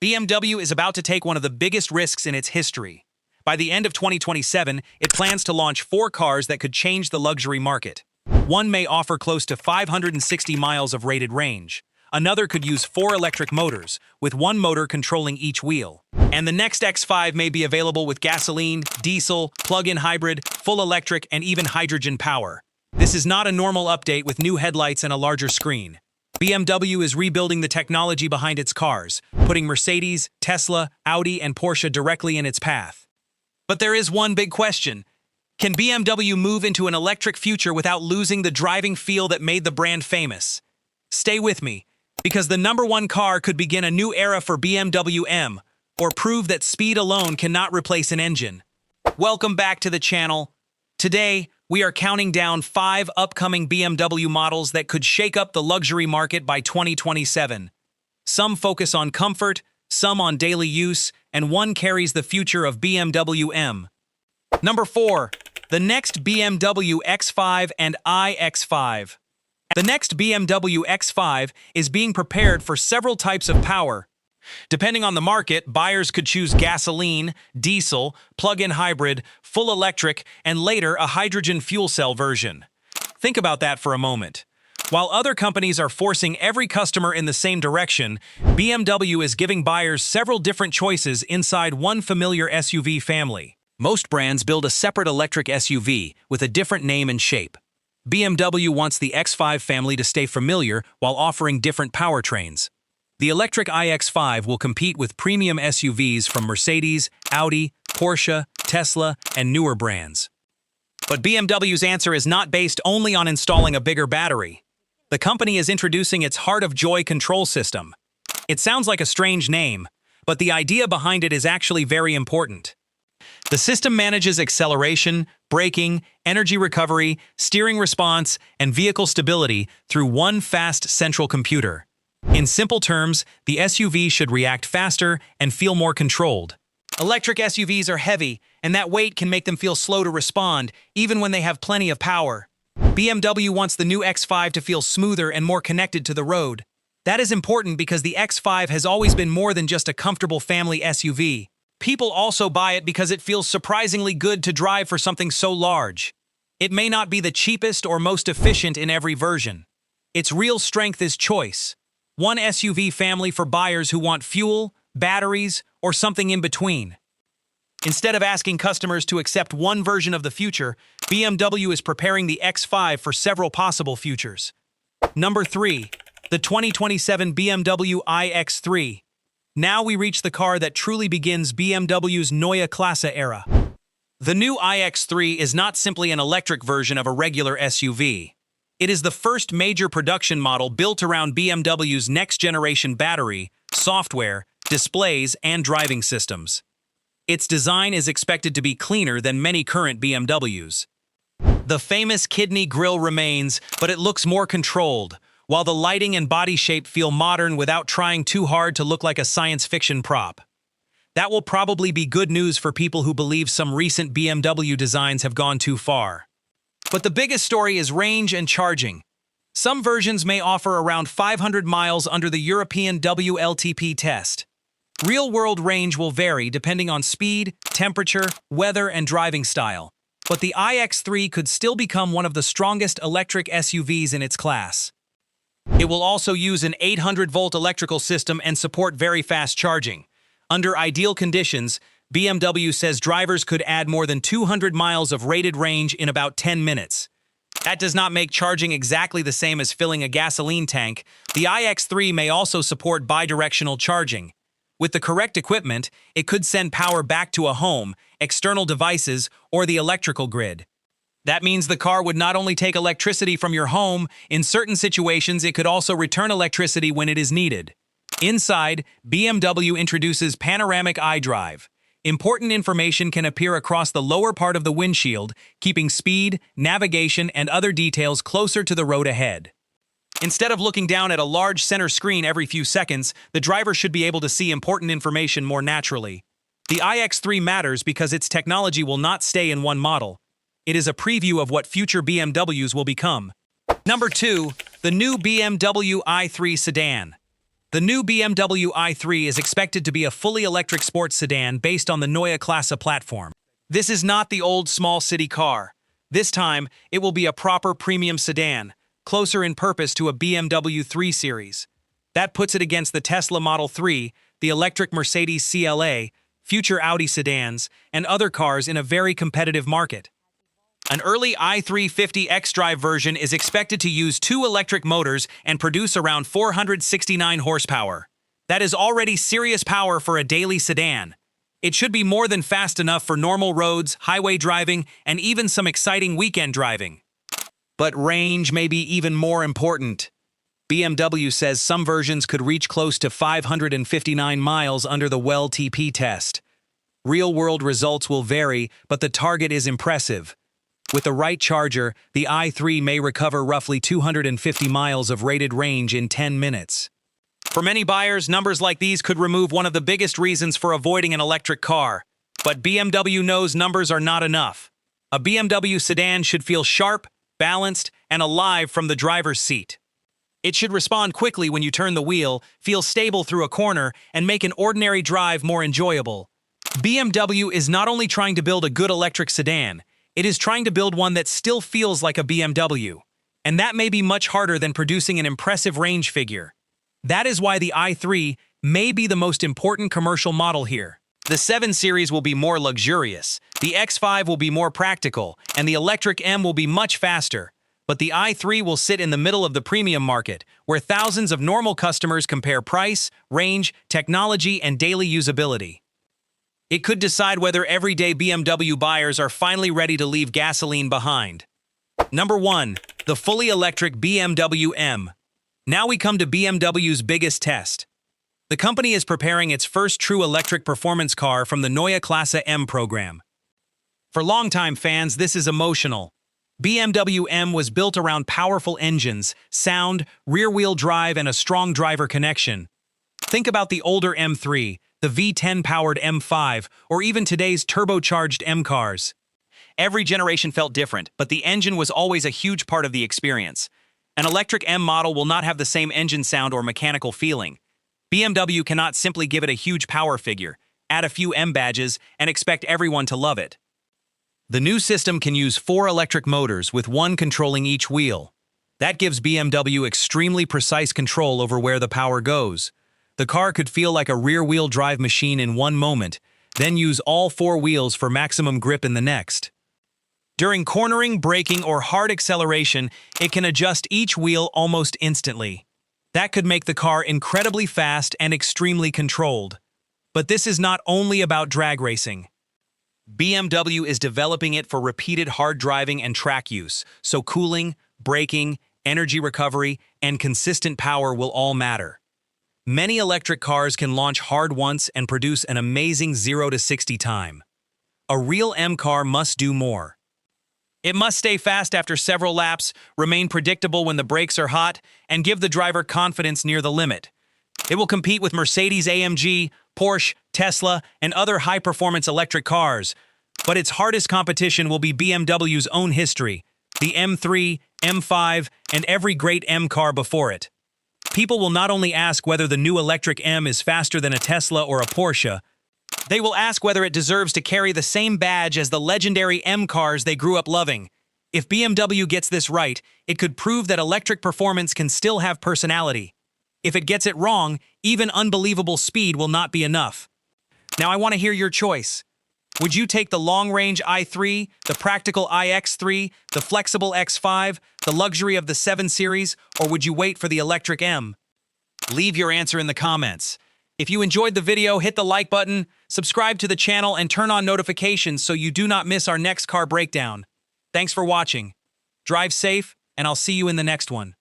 BMW is about to take one of the biggest risks in its history. By the end of 2027, it plans to launch 4 cars that could change the luxury market. One may offer close to 560 miles of rated range. Another could use 4 electric motors, with one motor controlling each wheel. And the next X5 may be available with gasoline, diesel, plug-in hybrid, full electric, and even hydrogen power. This is not a normal update with new headlights and a larger screen. BMW is rebuilding the technology behind its cars, putting Mercedes, Tesla, Audi, and Porsche directly in its path. But there is one big question. Can BMW move into an electric future without losing the driving feel that made the brand famous? Stay with me, because the #1 car could begin a new era for BMW M, or prove that speed alone cannot replace an engine. Welcome back to the channel. Today, we are counting down 5 upcoming BMW models that could shake up the luxury market by 2027. Some focus on comfort, some on daily use, and one carries the future of BMW M. Number 4. The next BMW X5 and iX5. The next BMW X5 is being prepared for several types of power. Depending on the market, buyers could choose gasoline, diesel, plug-in hybrid, full electric, and later a hydrogen fuel cell version. Think about that for a moment. While other companies are forcing every customer in the same direction, BMW is giving buyers several different choices inside one familiar SUV family. Most brands build a separate electric SUV with a different name and shape. BMW wants the X5 family to stay familiar while offering different powertrains. The electric iX5 will compete with premium SUVs from Mercedes, Audi, Porsche, Tesla, and newer brands. But BMW's answer is not based only on installing a bigger battery. The company is introducing its Heart of Joy control system. It sounds like a strange name, but the idea behind it is actually very important. The system manages acceleration, braking, energy recovery, steering response, and vehicle stability through one fast central computer. In simple terms, the SUV should react faster and feel more controlled. Electric SUVs are heavy, and that weight can make them feel slow to respond, even when they have plenty of power. BMW wants the new X5 to feel smoother and more connected to the road. That is important because the X5 has always been more than just a comfortable family SUV. People also buy it because it feels surprisingly good to drive for something so large. It may not be the cheapest or most efficient in every version. Its real strength is choice. One SUV family for buyers who want fuel, batteries, or something in between. Instead of asking customers to accept one version of the future, BMW is preparing the X5 for several possible futures. Number 3. The 2027 BMW iX3. Now we reach the car that truly begins BMW's Neue Klasse era. The new iX3 is not simply an electric version of a regular SUV. It is the first major production model built around BMW's next-generation battery, software, displays, and driving systems. Its design is expected to be cleaner than many current BMWs. The famous kidney grille remains, but it looks more controlled, while the lighting and body shape feel modern without trying too hard to look like a science fiction prop. That will probably be good news for people who believe some recent BMW designs have gone too far. But the biggest story is range and charging. Some versions may offer around 500 miles under the European WLTP test. Real-world range will vary depending on speed, temperature, weather, and driving style. But the iX3 could still become one of the strongest electric SUVs in its class. It will also use an 800-volt electrical system and support very fast charging. Under ideal conditions, BMW says drivers could add more than 200 miles of rated range in about 10 minutes. That does not make charging exactly the same as filling a gasoline tank. The iX3 may also support bidirectional charging. With the correct equipment, it could send power back to a home, external devices, or the electrical grid. That means the car would not only take electricity from your home, in certain situations it could also return electricity when it is needed. Inside, BMW introduces panoramic iDrive. Important information can appear across the lower part of the windshield, keeping speed, navigation, and other details closer to the road ahead. Instead of looking down at a large center screen every few seconds, the driver should be able to see important information more naturally. The iX3 matters because its technology will not stay in one model. It is a preview of what future BMWs will become. Number 2. The new BMW i3 sedan. The new BMW i3 is expected to be a fully electric sports sedan based on the Neue Klasse platform. This is not the old small city car. This time, it will be a proper premium sedan, closer in purpose to a BMW 3 Series. That puts it against the Tesla Model 3, the electric Mercedes CLA, future Audi sedans, and other cars in a very competitive market. An early i350 xDrive version is expected to use 2 electric motors and produce around 469 horsepower. That is already serious power for a daily sedan. It should be more than fast enough for normal roads, highway driving, and even some exciting weekend driving. But range may be even more important. BMW says some versions could reach close to 559 miles under the WLTP test. Real-world results will vary, but the target is impressive. With the right charger, the i3 may recover roughly 250 miles of rated range in 10 minutes. For many buyers, numbers like these could remove one of the biggest reasons for avoiding an electric car. But BMW knows numbers are not enough. A BMW sedan should feel sharp, balanced, and alive from the driver's seat. It should respond quickly when you turn the wheel, feel stable through a corner, and make an ordinary drive more enjoyable. BMW is not only trying to build a good electric sedan, it is trying to build one that still feels like a BMW. And that may be much harder than producing an impressive range figure. That is why the i3 may be the most important commercial model here. The 7 Series will be more luxurious, the X5 will be more practical, and the electric M will be much faster. But the i3 will sit in the middle of the premium market, where thousands of normal customers compare price, range, technology, and daily usability. It could decide whether everyday BMW buyers are finally ready to leave gasoline behind. Number 1. The fully electric BMW M. Now we come to BMW's biggest test. The company is preparing its first true electric performance car from the Neue Klasse M program. For longtime fans, this is emotional. BMW M was built around powerful engines, sound, rear-wheel drive, and a strong driver connection. Think about the older M3, the V10-powered M5, or even today's turbocharged M cars. Every generation felt different, but the engine was always a huge part of the experience. An electric M model will not have the same engine sound or mechanical feeling. BMW cannot simply give it a huge power figure, add a few M badges, and expect everyone to love it. The new system can use 4 electric motors with one controlling each wheel. That gives BMW extremely precise control over where the power goes. The car could feel like a rear-wheel drive machine in one moment, then use all 4 wheels for maximum grip in the next. During cornering, braking, or hard acceleration, it can adjust each wheel almost instantly. That could make the car incredibly fast and extremely controlled. But this is not only about drag racing. BMW is developing it for repeated hard driving and track use, so cooling, braking, energy recovery, and consistent power will all matter. Many electric cars can launch hard once and produce an amazing 0 to 60 time. A real M car must do more. It must stay fast after several laps, remain predictable when the brakes are hot, and give the driver confidence near the limit. It will compete with Mercedes-AMG, Porsche, Tesla, and other high-performance electric cars. But its hardest competition will be BMW's own history, the M3, M5, and every great M car before it. People will not only ask whether the new electric M is faster than a Tesla or a Porsche, they will ask whether it deserves to carry the same badge as the legendary M cars they grew up loving. If BMW gets this right, it could prove that electric performance can still have personality. If it gets it wrong, even unbelievable speed will not be enough. Now I want to hear your choice. Would you take the long-range i3, the practical iX3, the flexible X5, the luxury of the 7 Series, or would you wait for the electric M? Leave your answer in the comments. If you enjoyed the video, hit the like button, subscribe to the channel, and turn on notifications so you do not miss our next car breakdown. Thanks for watching. Drive safe, and I'll see you in the next one.